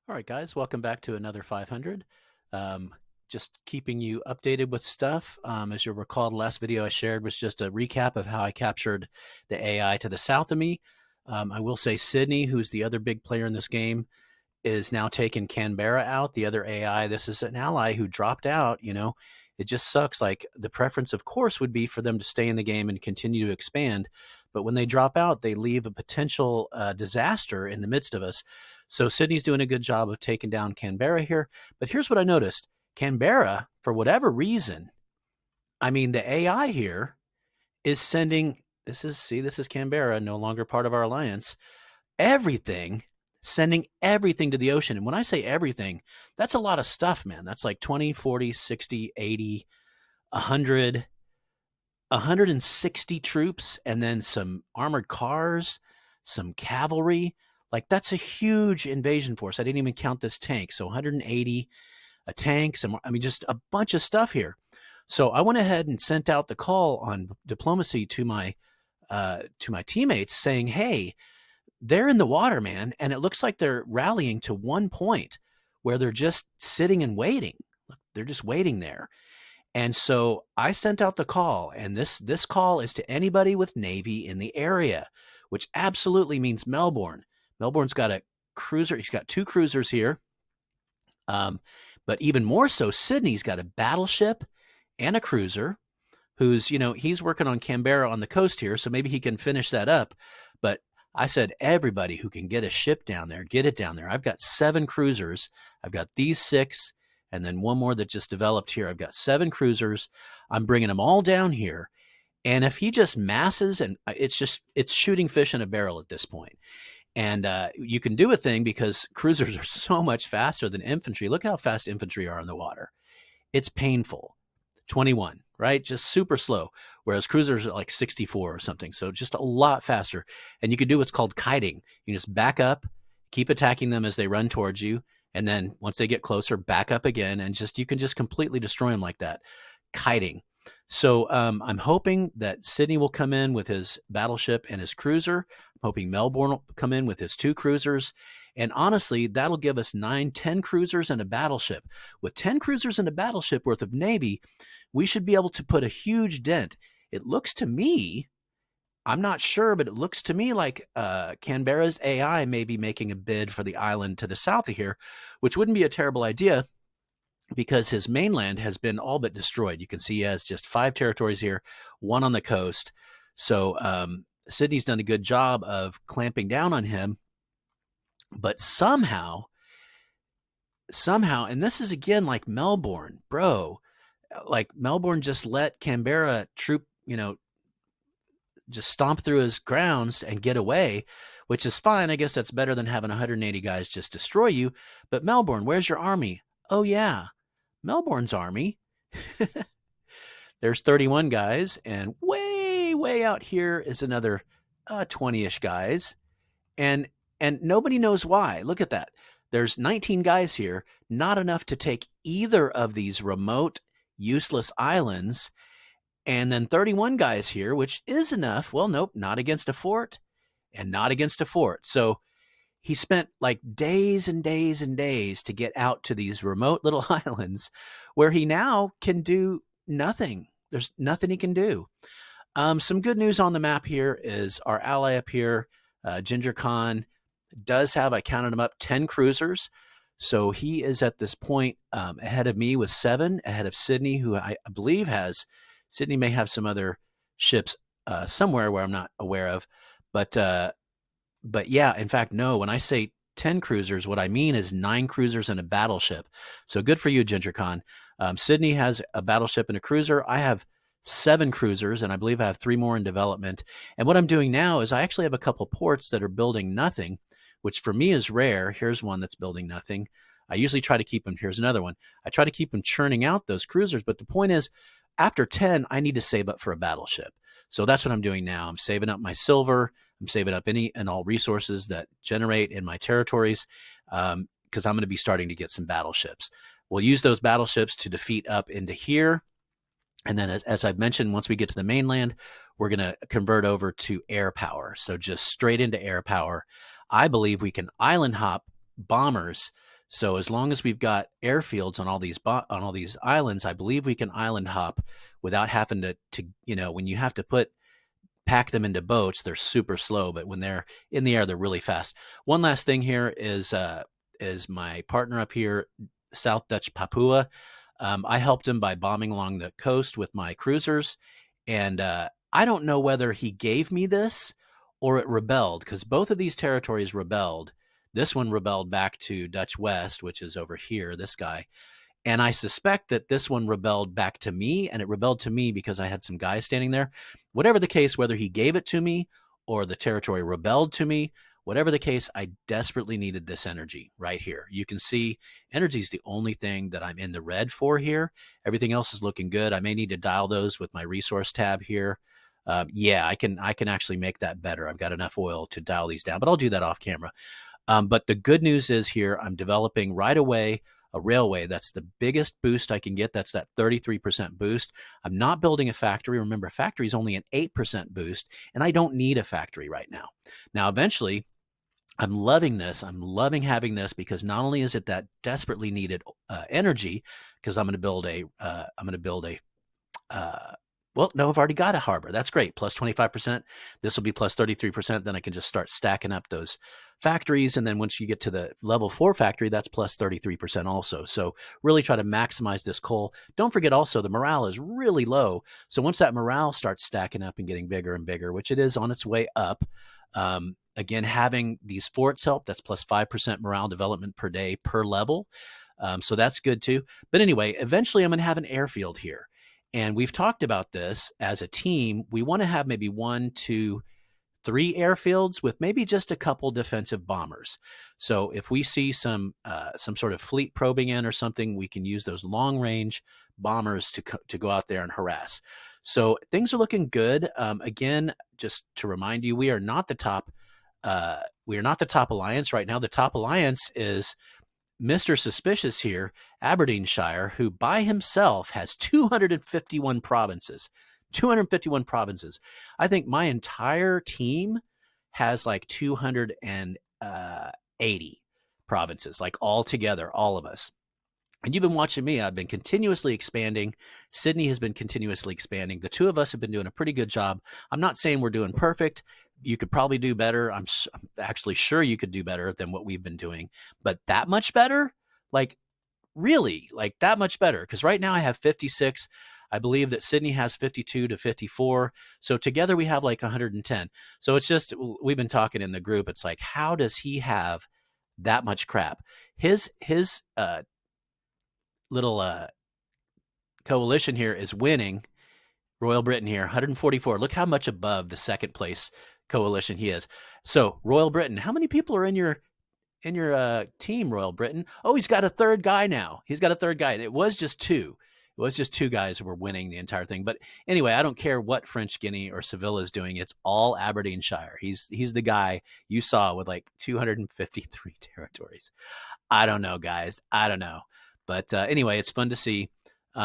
All right, guys, welcome back to another 500. Um, just keeping you updated with stuff. As you'll recall, the last video I shared was just a recap of how I captured the AI to the south of me. I will say Sydney, who's the other big player in this game, is now taking Canberra out, the other AI. This is an ally who dropped out. It just sucks. Like, the preference, of course, would be for them to stay in the game and continue to expand. But when they drop out, they leave a potential disaster in the midst of us. So Sydney's doing a good job of taking down Canberra here. But here's what I noticed. Canberra, for whatever reason, I mean, the AI here is sending, this is Canberra, no longer part of our alliance, everything, sending everything to the ocean. And when I say everything, that's a lot of stuff, man. That's like 20, 40, 60, 80, 100, 160 troops, and then some armored cars, some cavalry. Like, that's a huge invasion force. I didn't even count this tank. So 180, a tank, just a bunch of stuff here. So I went ahead and sent out the call on diplomacy to my teammates saying, hey, they're in the water, man, and it looks like they're rallying to one point where they're just sitting and waiting. They're just waiting there. And so I sent out the call, and this call is to anybody with Navy in the area, which absolutely means Melbourne. Melbourne's got a cruiser. He's got two cruisers here. But even more so, Sydney's got a battleship and a cruiser who's, he's working on Canberra on the coast here, so maybe he can finish that up. But I said, everybody who can get a ship down there, get it down there. I've got 7 cruisers. I've got these 6, and then one more that just developed here. I've got 7 cruisers. I'm bringing them all down here. And if he just masses, and it's shooting fish in a barrel at this point. And you can do a thing because cruisers are so much faster than infantry. Look how fast infantry are in the water. It's painful. 21, right? Just super slow. Whereas cruisers are like 64 or something. So just a lot faster. And you can do what's called kiting. You just back up, keep attacking them as they run towards you. And then once they get closer, back up again. And you can just completely destroy them like that. Kiting. So I'm hoping that Sydney will come in with his battleship and his cruiser. I'm hoping Melbourne will come in with his 2 cruisers. And honestly, that'll give us 9, 10 cruisers and a battleship. With 10 cruisers and a battleship worth of Navy, we should be able to put a huge dent. It looks to me, I'm not sure, but it looks to me like Canberra's AI may be making a bid for the island to the south of here, which wouldn't be a terrible idea because his mainland has been all but destroyed. You can see he has just 5 territories here, 1 on the coast. So Sydney's done a good job of clamping down on him. But somehow, and this is again like Melbourne, bro, like Melbourne just let Canberra troop, just stomp through his grounds and get away, which is fine. I guess that's better than having 180 guys just destroy you. But Melbourne, where's your army? Oh, yeah, Melbourne's army. There's 31 guys, and way, way out here is another 20-ish guys. And nobody knows why. Look at that. There's 19 guys here, not enough to take either of these remote, useless islands. And then 31 guys here, which is enough. Well, nope, not against a fort and not against a fort. So he spent like days and days and days to get out to these remote little islands where he now can do nothing. There's nothing he can do. Some good news on the map here is our ally up here, Ginger Khan, does have, I counted him up, 10 cruisers. So he is at this point ahead of me with 7, ahead of Sydney, who I believe Sydney may have some other ships somewhere where I'm not aware of. But yeah, in fact, no, when I say 10 cruisers, what I mean is 9 cruisers and a battleship. So good for you, Ginger Khan. Sydney has a battleship and a cruiser. I have 7 cruisers, and I believe I have 3 more in development. And what I'm doing now is I actually have a couple ports that are building nothing, which for me is rare. Here's one that's building nothing. I usually try to keep them. Here's another one. I try to keep them churning out those cruisers, but the point is, after 10, I need to save up for a battleship. So that's what I'm doing now. I'm saving up my silver. I'm saving up any and all resources that generate in my territories because I'm going to be starting to get some battleships. We'll use those battleships to defeat up into here. And then, as I've mentioned, once we get to the mainland, we're going to convert over to air power. So just straight into air power. I believe we can island hop bombers. So as long as we've got airfields on all these islands, I believe we can island hop without having to when you have to pack them into boats, they're super slow, but when they're in the air, they're really fast. One last thing here is my partner up here, South Dutch Papua. I helped him by bombing along the coast with my cruisers, and I don't know whether he gave me this or it rebelled, because both of these territories rebelled. This one rebelled back to Dutch West, which is over here, this guy. And I suspect that this one rebelled back to me, and it rebelled to me because I had some guys standing there. Whatever the case, whether he gave it to me or the territory rebelled to me, whatever the case, I desperately needed this energy right here. You can see energy is the only thing that I'm in the red for here. Everything else is looking good. I may need to dial those with my resource tab here. Yeah, I can actually make that better. I've got enough oil to dial these down, but I'll do that off camera. But the good news is here, I'm developing right away a railway. That's the biggest boost I can get. That's that 33% boost. I'm not building a factory. Remember, a factory is only an 8% boost, and I don't need a factory right now. Now, eventually, I'm loving this. I'm loving having this because not only is it that desperately needed energy, because I'm going to build a well, no, I've already got a harbor. That's great. Plus 25%. This will be plus 33%. Then I can just start stacking up those factories. And then once you get to the level 4 factory, that's plus 33% also. So really try to maximize this coal. Don't forget also the morale is really low. So once that morale starts stacking up and getting bigger and bigger, which it is on its way up, again, having these forts help. That's plus 5% morale development per day per level. So that's good too. But anyway, eventually I'm going to have an airfield here. And we've talked about this as a team. We want to have maybe 1, 2, 3 airfields with maybe just a couple defensive bombers. So if we see some sort of fleet probing in or something, we can use those long range bombers to go out there and harass. So things are looking good. Again, just to remind you, we are not the top. We are not the top alliance right now. The top alliance is Mr. Suspicious here, Aberdeenshire, who by himself has 251 provinces. 251 provinces. I think my entire team has like 280 provinces, like all together, all of us. And you've been watching me. I've been continuously expanding. Sydney has been continuously expanding. The two of us have been doing a pretty good job. I'm not saying we're doing perfect. You could probably do better. I'm actually sure you could do better than what we've been doing. But that much better? Like, really? Like, that much better? Because right now I have 56. I believe that Sydney has 52 to 54. So together we have like 110. So it's just, we've been talking in the group. It's like, how does he have that much crap? His little coalition here is winning. Royal Britain here, 144. Look how much above the second place coalition he is. So Royal Britain, how many people are in your team, Royal Britain? Oh, he's got a third guy now. He's got a third guy. It was just 2. It was just 2 guys who were winning the entire thing. But anyway, I don't care what French Guinea or Seville is doing. It's all Aberdeenshire. He's the guy you saw with like 253 territories. I don't know, guys. I don't know. But anyway, it's fun to see.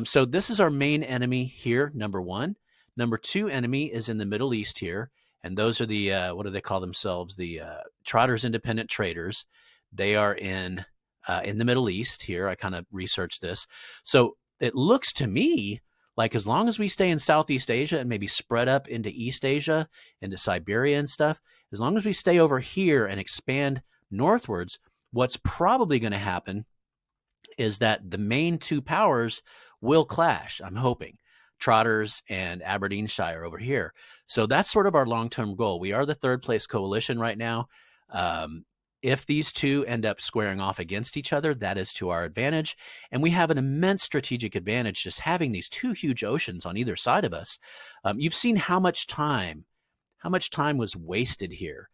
So this is our main enemy here, number 1. Number 2 enemy is in the Middle East here. And those are the, what do they call themselves? The Trotters Independent Traders. They are in the Middle East here. I kind of researched this. So it looks to me like as long as we stay in Southeast Asia and maybe spread up into East Asia, into Siberia and stuff, as long as we stay over here and expand northwards, what's probably going to happen is that the main 2 powers will clash, I'm hoping. Trotters and Aberdeenshire over here. So that's sort of our long-term goal. We are the 3rd place coalition right now. If these 2 end up squaring off against each other, that is to our advantage. And we have an immense strategic advantage just having these 2 huge oceans on either side of us. You've seen how much time was wasted here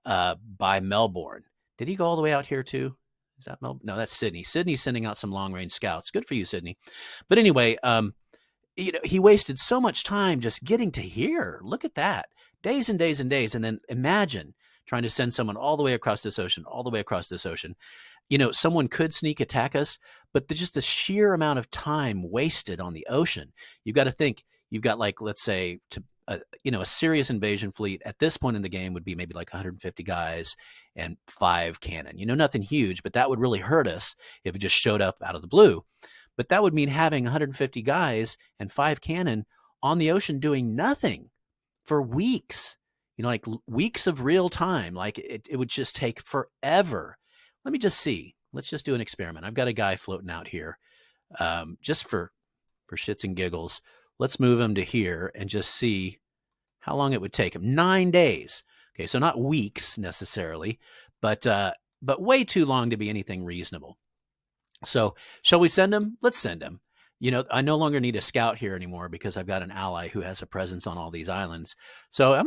by Melbourne. Did he go all the way out here too? Is that Melbourne? No, that's Sydney. Sydney's sending out some long-range scouts. Good for you, Sydney. But anyway, he wasted so much time just getting to here. Look at that. Days and days and days. And then imagine trying to send someone all the way across this ocean, all the way across this ocean. Someone could sneak attack us, but just the sheer amount of time wasted on the ocean. You've got to think, you've got like, let's say, a serious invasion fleet at this point in the game would be maybe like 150 guys and 5 cannon. Nothing huge, but that would really hurt us if it just showed up out of the blue. But that would mean having 150 guys and 5 cannon on the ocean doing nothing for weeks. Like weeks of real time. Like it would just take forever. Let me just see. Let's just do an experiment. I've got a guy floating out here, just for shits and giggles. Let's move him to here and just see how long it would take him. 9 days. Okay, so not weeks necessarily, but way too long to be anything reasonable. So shall we send him? Let's send him. I no longer need a scout here anymore because I've got an ally who has a presence on all these islands. So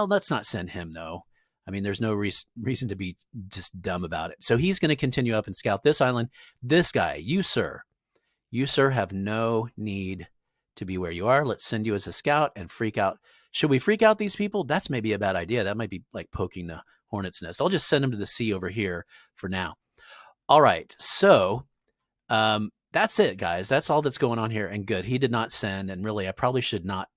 let's not send him though. I mean, there's no reason to be just dumb about it. So he's going to continue up and scout this island. This guy, you sir, have no need to be where you are. Let's send you as a scout and freak out. Should we freak out these people? That's maybe a bad idea. That might be like poking the hornet's nest. I'll just send them to the sea over here for now. All right. So that's it, guys. That's all that's going on here. And good. He did not send. And really, I probably should not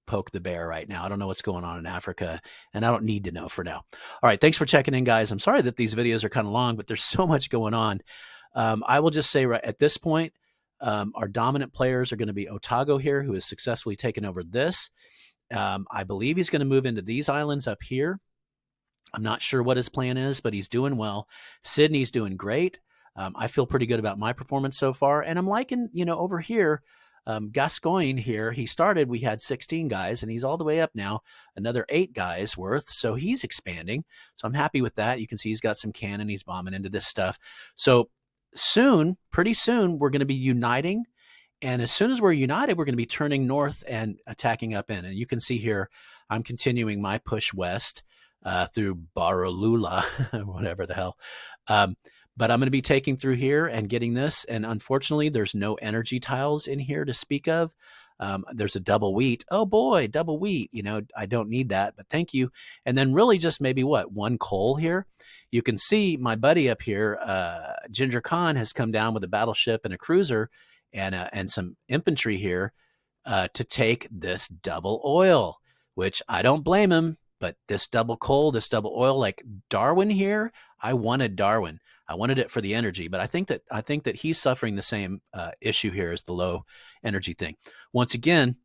poke the bear right now. I don't know what's going on in Africa, and I don't need to know for now. All right. Thanks for checking in, guys. I'm sorry that these videos are kind of long, but there's so much going on. I will just say right at this point, our dominant players are going to be Otago here, who has successfully taken over this. I believe he's going to move into these islands up here. I'm not sure what his plan is, but he's doing well. Sydney's doing great. I feel pretty good about my performance so far. And I'm liking, over here, Gascoigne here, we had 16 guys, and he's all the way up now, another 8 guys worth. So he's expanding. So I'm happy with that. You can see he's got some cannon. He's bombing into this stuff. So pretty soon, we're going to be uniting. And as soon as we're united, we're going to be turning north and attacking up in. And you can see here, I'm continuing my push west through Baralula, whatever the hell. But I'm going to be taking through here and getting this. And unfortunately, there's no energy tiles in here to speak of. There's a double wheat. Oh boy, double wheat. I don't need that, but thank you. And then really just maybe 1 coal here. You can see my buddy up here, Ginger Khan, has come down with a battleship and a cruiser and some infantry here to take this double oil, which I don't blame him. But this double coal, this double oil, like Darwin here, I wanted Darwin. I wanted it for the energy, but I think that he's suffering the same issue here as the low energy thing. Once again,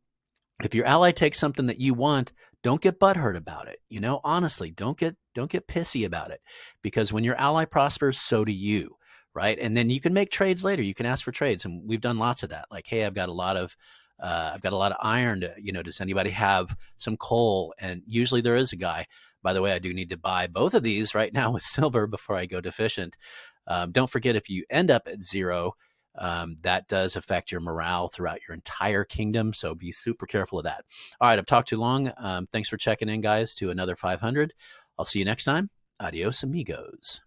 if your ally takes something that you want, don't get butthurt about it. Honestly, don't get pissy about it, because when your ally prospers, so do you, right? And then you can make trades later. You can ask for trades, and we've done lots of that. Like, hey, I've got a lot of iron. Does anybody have some coal? And usually there is a guy. By the way, I do need to buy both of these right now with silver before I go deficient. Don't forget, if you end up at 0, that does affect your morale throughout your entire kingdom. So be super careful of that. All right, I've talked too long. Thanks for checking in, guys, to another 500. I'll see you next time. Adios, amigos.